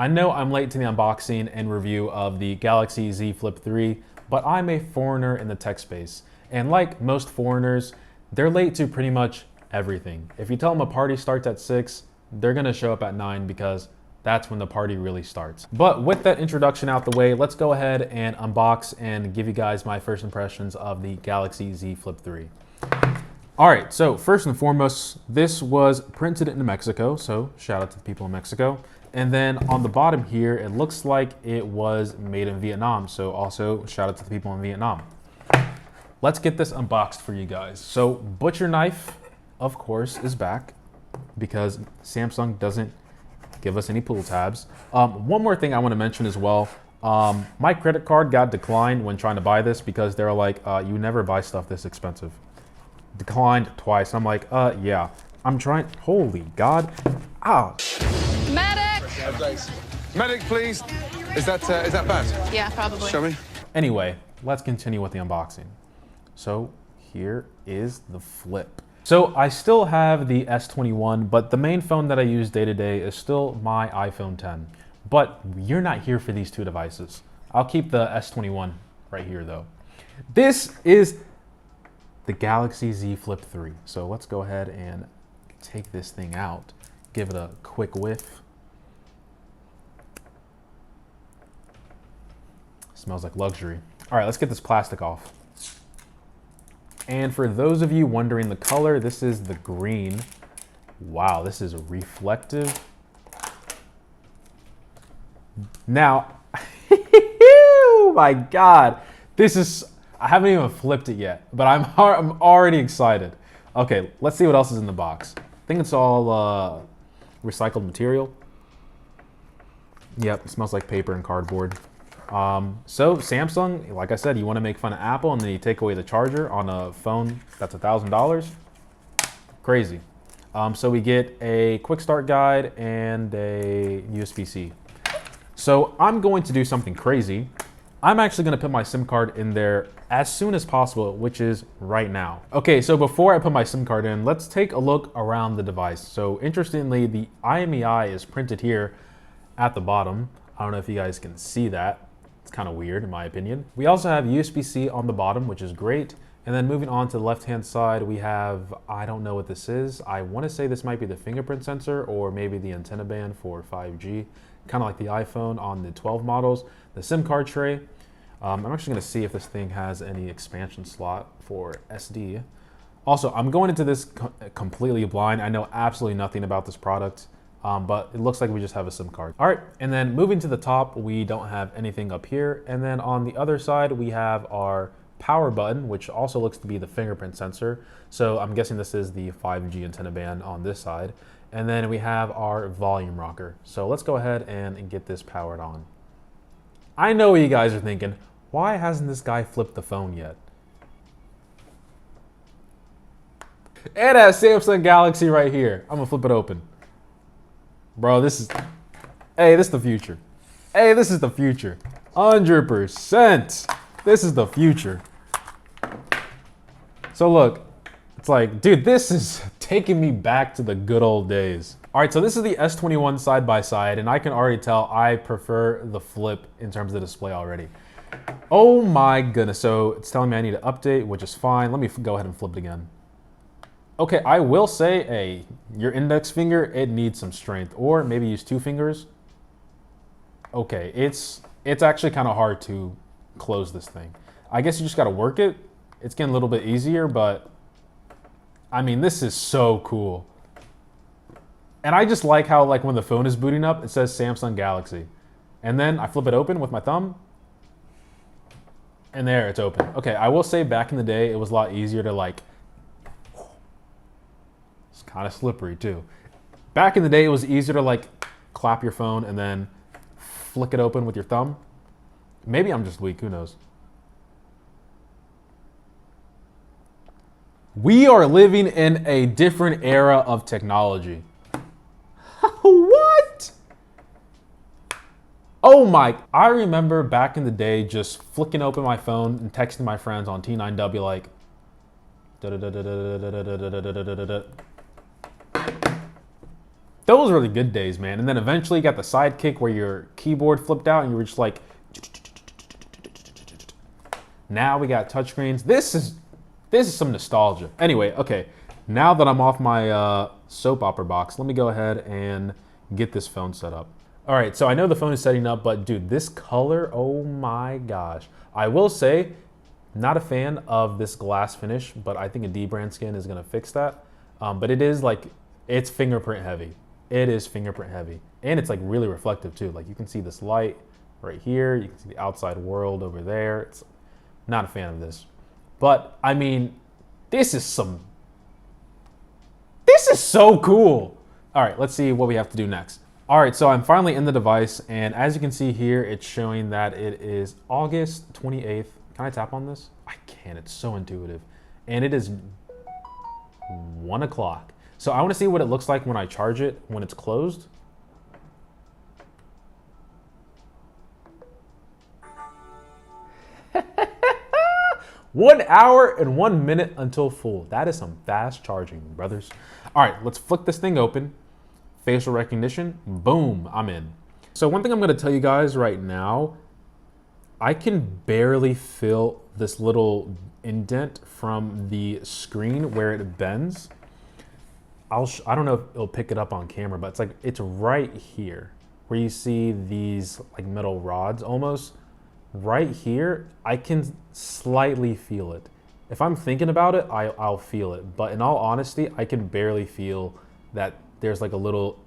I know I'm late to the unboxing and review of the Galaxy Z Flip3, but I'm a foreigner in the tech space. And like most foreigners, they're late to pretty much everything. If you tell them a party starts at 6, they're gonna show up at 9 because that's when the party really starts. But with that introduction out the way, let's go ahead and unbox and give you guys my first impressions of the Galaxy Z Flip3. All right, so first and foremost, this was printed in Mexico, so shout out to the people in Mexico. And then on the bottom here, it looks like it was made in Vietnam, so also shout out to the people in Vietnam. Let's get this unboxed for you guys. So Butcher Knife, of course, is back because Samsung doesn't give us any pull tabs. One more thing I want to mention as well. My credit card got declined when trying to buy this because they're like, you never buy stuff this expensive. Declined twice. I'm like, yeah. I'm trying. Holy God. Ow. Medic! Medic, please. Is that bad? Yeah, probably. Show me. Anyway, let's continue with the unboxing. So here is the Flip. So I still have the S21, but the main phone that I use day to day is still my iPhone 10. But you're not here for these two devices. I'll keep the S21 right here though. This is the Galaxy Z Flip3. So let's go ahead and take this thing out, give it a quick whiff. Smells like luxury. All right, let's get this plastic off. And for those of you wondering the color, this is the green. Wow, this is reflective. Now, oh my God, this is, I haven't even flipped it yet, but I'm already excited. Okay, let's see what else is in the box. I think it's all recycled material. Yep, it smells like paper and cardboard. So Samsung, like I said, you want to make fun of Apple and then you take away the charger on a phone that's $1,000. Crazy. So we get a quick start guide and a USB-C. So I'm going to do something crazy. I'm actually going to put my SIM card in there as soon as possible, which is right now. Okay, so before I put my SIM card in, let's take a look around the device. So interestingly, the IMEI is printed here at the bottom. I don't know if you guys can see that. It's kind of weird in my opinion. We also have USB-C on the bottom, which is great. And then moving on to the left-hand side, we have, I don't know what this is. I want to say this might be the fingerprint sensor or maybe the antenna band for 5G, kind of like the iPhone on the 12 models. The SIM card tray. I'm actually going to see if this thing has any expansion slot for SD. Also, I'm going into this completely blind. I know absolutely nothing about this product. But it looks like we just have a SIM card. All right, and then moving to the top, we don't have anything up here. And then on the other side, we have our power button, which also looks to be the fingerprint sensor. So I'm guessing this is the 5G antenna band on this side. And then we have our volume rocker. So let's go ahead and get this powered on. I know what you guys are thinking. Why hasn't this guy flipped the phone yet? It has Samsung Galaxy right here. I'm gonna flip it open. Bro, this is, hey, this is the future. Hey, this is the future. 100%. This is the future. So look, it's like, dude, this is taking me back to the good old days. All right, so this is the S21 side by side, and I can already tell I prefer the Flip in terms of the display already. Oh my goodness, so it's telling me I need to update, which is fine. Let me go ahead and flip it again. Okay, I will say, hey, your index finger, it needs some strength, or maybe use 2 fingers. Okay, it's actually kind of hard to close this thing. I guess you just got to work it. It's getting a little bit easier, but I mean, this is so cool. And I just like how, like, when the phone is booting up, it says Samsung Galaxy. And then I flip it open with my thumb, and there, it's open. Okay, I will say back in the day, it was a lot easier to, like, it's kind of slippery too. Back in the day, it was easier to like clap your phone and then flick it open with your thumb. Maybe I'm just weak, who knows? We are living in a different era of technology. What? Oh my, I remember back in the day just flicking open my phone and texting my friends on T9W like, Those were the good days, man. And then eventually you got the Sidekick where your keyboard flipped out and you were just like, now we got touchscreens. This is some nostalgia. Anyway, okay. Now that I'm off my soap opera box, let me go ahead and get this phone set up. All right, so I know the phone is setting up, but dude, this color, oh my gosh. I will say, not a fan of this glass finish, but I think a D-brand skin is gonna fix that. But it is like, it's fingerprint heavy. It is fingerprint heavy. And it's like really reflective too. Like you can see this light right here. You can see the outside world over there. It's not a fan of this. But I mean, this is so cool. All right, let's see what we have to do next. All right, so I'm finally in the device, and as you can see here, it's showing that it is August 28th. Can I tap on this? I can, it's so intuitive. And it is 1 o'clock. So I wanna see what it looks like when I charge it when it's closed. One hour and 1 minute until full. That is some fast charging, brothers. All right, let's flick this thing open. Facial recognition, boom, I'm in. So one thing I'm gonna tell you guys right now, I can barely feel this little indent from the screen where it bends. I don't know if it'll pick it up on camera, but it's right here where you see these like metal rods almost. Right here, I can slightly feel it. If I'm thinking about it, I'll feel it. But in all honesty, I can barely feel that there's like a little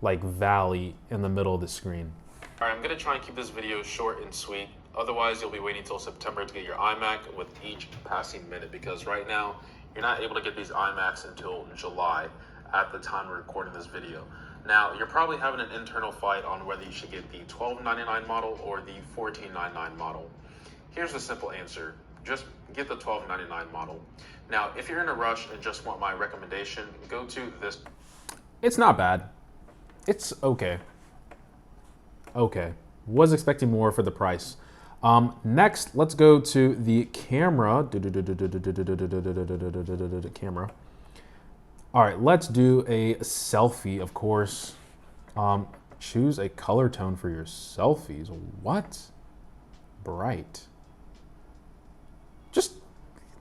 like valley in the middle of the screen. All right, I'm gonna try and keep this video short and sweet. Otherwise, you'll be waiting until September to get your iMac with each passing minute, because right now, you're not able to get these iMacs until July at the time we're recording this video. Now, you're probably having an internal fight on whether you should get the $1299 model or the $1499 model. Here's the simple answer. Just get the $1299 model. Now, if you're in a rush and just want my recommendation, go to this. It's not bad. It's okay. Okay. Was expecting more for the price. Next, let's go to the camera. Camera. All right, let's do a selfie, of course. Choose a color tone for your selfies. What? Bright. Just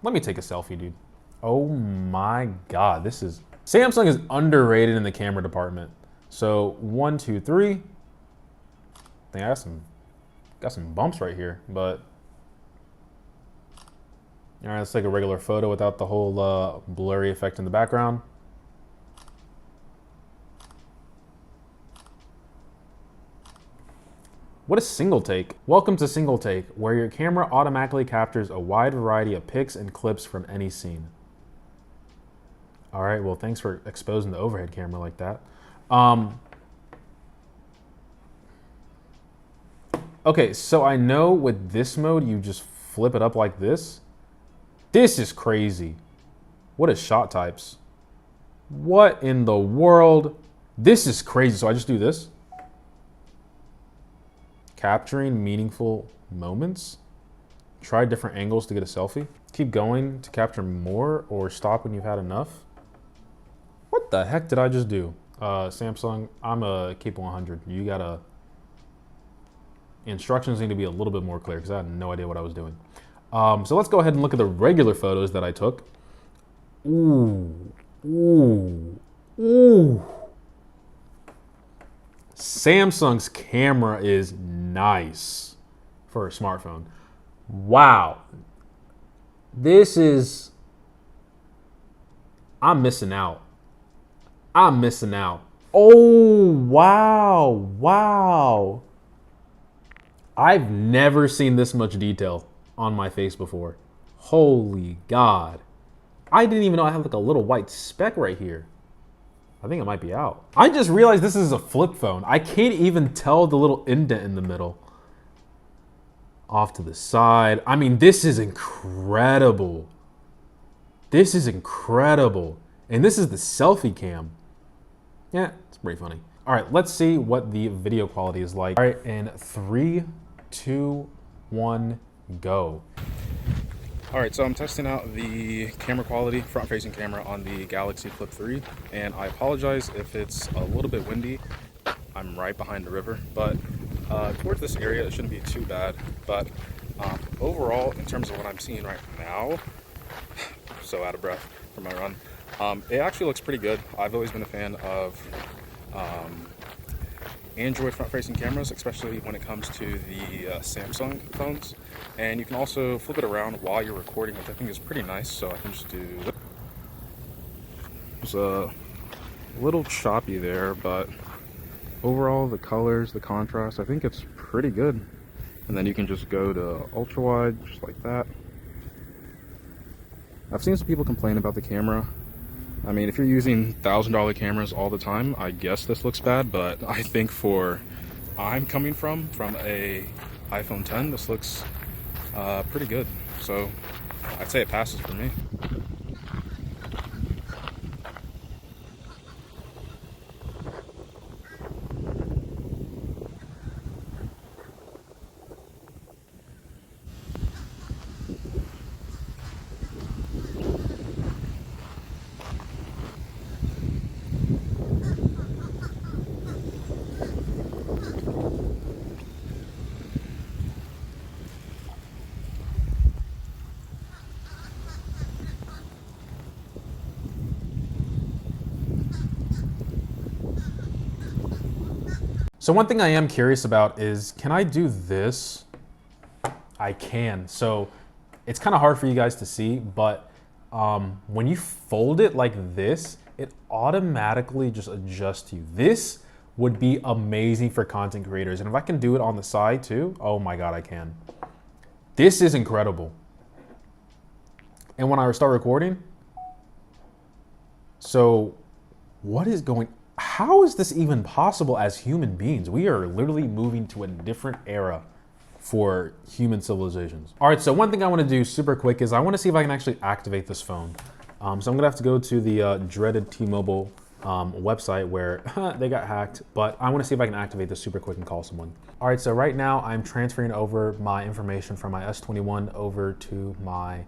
let me take a selfie, dude. Oh my God, this is... Samsung is underrated in the camera department. So 1, 2, 3. I think I got some bumps right here, but... All right, let's take a regular photo without the whole blurry effect in the background. What is single take? Welcome to single take, where your camera automatically captures a wide variety of pics and clips from any scene. All right, well, thanks for exposing the overhead camera like that. Okay, so I know with this mode, you just flip it up like this. This is crazy. What is shot types? What in the world? This is crazy. So I just do this. Capturing meaningful moments. Try different angles to get a selfie. Keep going to capture more, or stop when you've had enough. What the heck did I just do? Samsung, I'm a keep 100. You gotta... Instructions need to be a little bit more clear because I had no idea what I was doing. So let's go ahead and look at the regular photos that I took. Ooh, ooh, ooh. Samsung's camera is nice for a smartphone. Wow. This is... I'm missing out. I'm missing out. Oh, wow, wow. I've never seen this much detail on my face before. Holy God. I didn't even know I had like a little white speck right here. I think it might be out. I just realized this is a flip phone. I can't even tell the little indent in the middle. Off to the side. I mean, this is incredible. This is incredible. And this is the selfie cam. Yeah, it's pretty funny. All right, let's see what the video quality is like. All right, in 3, 2, 1, go. All right, so I'm testing out the camera quality, front-facing camera on the Galaxy Flip 3, and I apologize if it's a little bit windy. I'm right behind the river, but towards this area it shouldn't be too bad. But overall, in terms of what I'm seeing right now, so out of breath from my run, it actually looks pretty good. I've always been a fan of Android front-facing cameras, especially when it comes to the Samsung phones. And you can also flip it around while you're recording, which I think is pretty nice. So I can just do this. It's a little choppy there, but overall the colors, the contrast, I think it's pretty good. And then you can just go to ultra wide, just like that. I've seen some people complain about the camera. I mean, if you're using $1,000 cameras all the time, I guess this looks bad, but I think for I'm coming from a iPhone 10, this looks pretty good. So I'd say it passes for me. So one thing I am curious about is, can I do this? I can. So it's kind of hard for you guys to see, but when you fold it like this, it automatically just adjusts to you. This would be amazing for content creators. And if I can do it on the side too, oh my God, I can. This is incredible. And when I start recording, so what is going, how is this even possible as human beings? We are literally moving to a different era for human civilizations. All right, so one thing I want to do super quick is I want to see if I can actually activate this phone. So I'm gonna have to go to the dreaded T-Mobile website where they got hacked, but I want to see if I can activate this super quick and call someone. All right, so right now I'm transferring over my information from my S21 over to my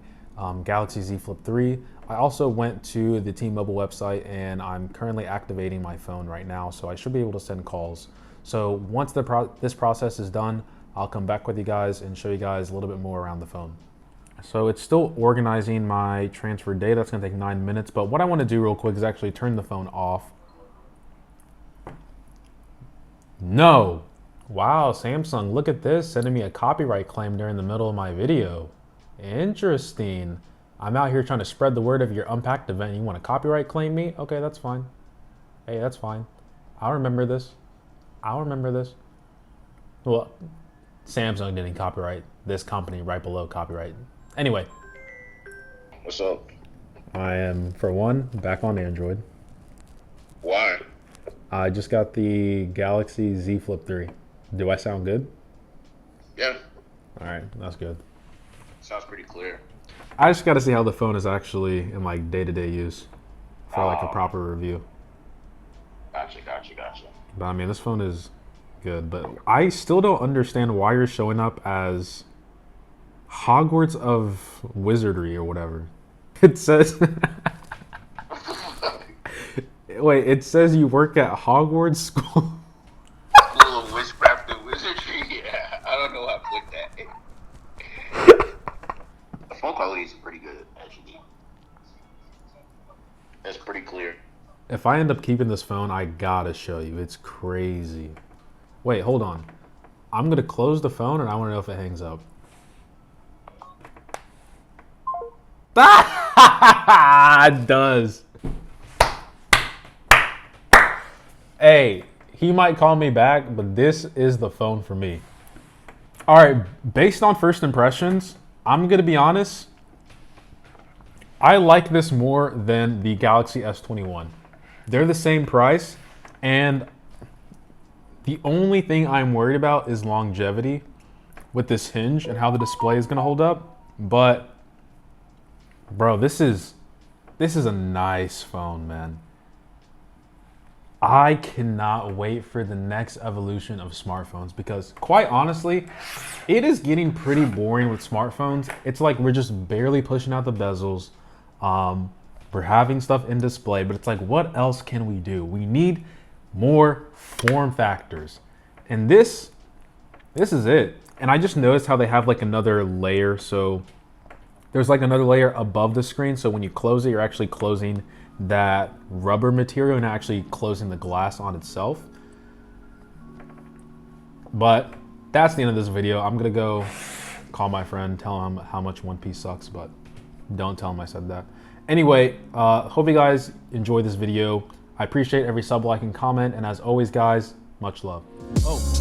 Galaxy Z Flip 3. I also went to the T-Mobile website and I'm currently activating my phone right now, so I should be able to send calls. So once this process is done, I'll come back with you guys and show you guys a little bit more around the phone. So it's still organizing my transfer data. That's gonna take 9 minutes, but what I wanna do real quick is actually turn the phone off. No. Wow, Samsung, look at this, sending me a copyright claim during the middle of my video. Interesting. I'm out here trying to spread the word of your Unpacked event. You want to copyright claim me? Okay, that's fine. Hey, that's fine. I'll remember this. I'll remember this. Well, Samsung didn't copyright this company right below copyright. Anyway. What's up? I am, for one, back on Android. Why? I just got the Galaxy Z Flip 3. Do I sound good? Yeah. All right, that's good. Sounds pretty clear. I just got to see how the phone is actually in like day-to-day use for like a proper review. Gotcha. But I mean, this phone is good, but I still don't understand why you're showing up as Hogwarts of Wizardry or whatever. It says, wait, it says you work at Hogwarts School. School of Witchcraft and Wizardry? Yeah, I don't know how to put that. The phone quality is pretty good, actually. It's pretty clear. If I end up keeping this phone, I gotta show you. It's crazy. Wait, hold on. I'm gonna close the phone and I wanna know if it hangs up. It does. Hey, he might call me back, but this is the phone for me. All right, based on first impressions, I'm gonna be honest, I like this more than the Galaxy S21. They're the same price, and the only thing I'm worried about is longevity with this hinge and how the display is gonna hold up. But bro, this is a nice phone, man. I cannot wait for the next evolution of smartphones because quite honestly, it is getting pretty boring with smartphones. It's like we're just barely pushing out the bezels. We're having stuff in display, but it's like, what else can we do? We need more form factors. And this is it. And I just noticed how they have like another layer. So there's like another layer above the screen. So when you close it, you're actually closing that rubber material and actually closing the glass on itself. But that's the end of this video. I'm gonna go call my friend, tell him how much One Piece sucks, but don't tell him I said that. Anyway, hope you guys enjoyed this video. I appreciate every sub, like, and comment. And as always, guys, much love. Oh.